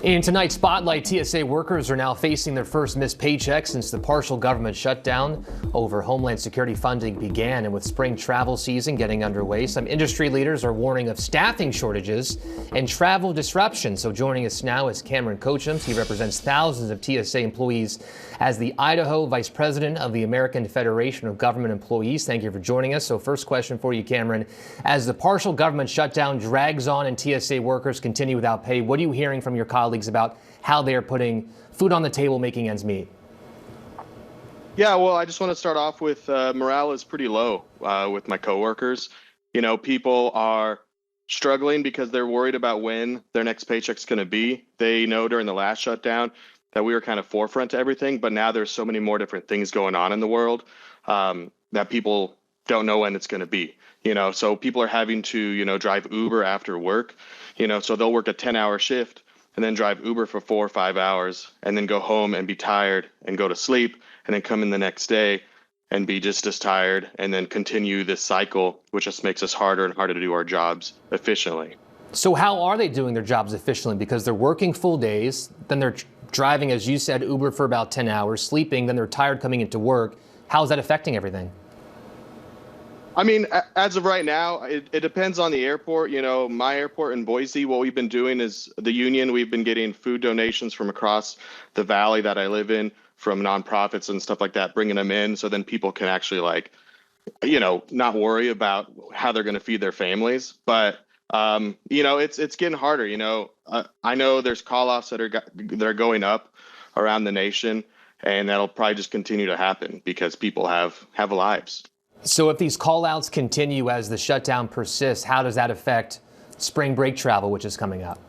In tonight's Spotlight, TSA workers are now facing their first missed paycheck since the partial government shutdown over Homeland Security funding began. And with spring travel season getting underway, some industry leaders are warning of staffing shortages and travel disruption. So joining us now is Cameron Cochems. He represents thousands of TSA employees as the Idaho Vice President of the American Federation of Government Employees. Thank you for joining us. So first question for you, Cameron. As the partial government shutdown drags on and TSA workers continue without pay, what are you hearing from your colleagues about how they are putting food on the table, making ends meet? Yeah, well, I just want to start off with morale is pretty low with my coworkers. You know, people are struggling because they're worried about when their next paycheck's going to be. They know during the last shutdown that we were kind of forefront to everything, but now there's so many more different things going on in the world that people don't know when it's going to be. You know, so people are having to, drive Uber after work, so they'll work a 10-hour shift and then drive Uber for 4 or 5 hours and then go home and be tired and go to sleep and then come in the next day and be just as tired and then continue this cycle, which just makes us harder and harder to do our jobs efficiently. So how are they doing their jobs efficiently? Because they're working full days, then they're driving, as you said, Uber for about 10 hours, sleeping, then they're tired coming into work. How is that affecting everything? I mean, as of right now, it depends on the airport. You know, my airport in Boise, what we've been doing is the union, we've been getting food donations from across the valley that I live in, from nonprofits and stuff like that, bringing them in so then people can actually not worry about how they're going to feed their families. But, it's getting harder. I know there's call-offs that are going up around the nation, and that'll probably just continue to happen because people have lives. So if these call-outs continue as the shutdown persists, how does that affect spring break travel, which is coming up?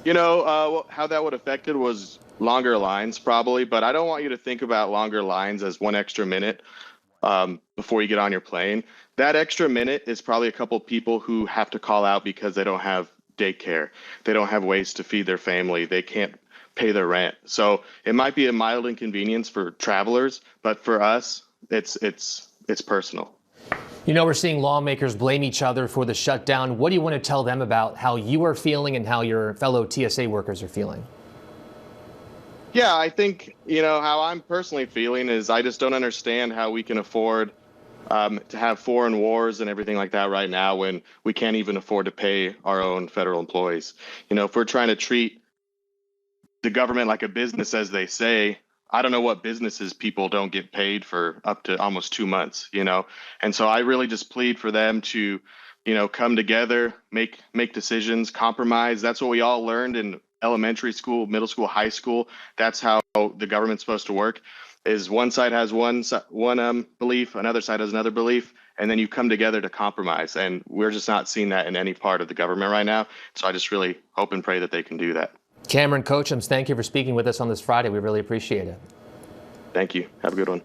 How that would affect it was longer lines probably, but I don't want you to think about longer lines as 1 extra minute before you get on your plane. That extra minute is probably a couple people who have to call out because they don't have daycare. They don't have ways to feed their family. They can't pay their rent. So it might be a mild inconvenience for travelers, but for us, it's personal. We're seeing lawmakers blame each other for the shutdown. What do you want to tell them about how you are feeling and how your fellow TSA workers are feeling? Yeah, I think, how I'm personally feeling is I just don't understand how we can afford to have foreign wars and everything like that right now when we can't even afford to pay our own federal employees. If we're trying to treat the government like a business, as they say, I don't know what businesses people don't get paid for up to almost 2 months, And so I really just plead for them to, come together, make decisions, compromise. That's what we all learned in elementary school, middle school, high school. That's how the government's supposed to work, is one side has one belief, another side has another belief, and then you come together to compromise. And we're just not seeing that in any part of the government right now. So I just really hope and pray that they can do that. Cameron Cochems, thank you for speaking with us on this Friday. We really appreciate it. Thank you. Have a good one.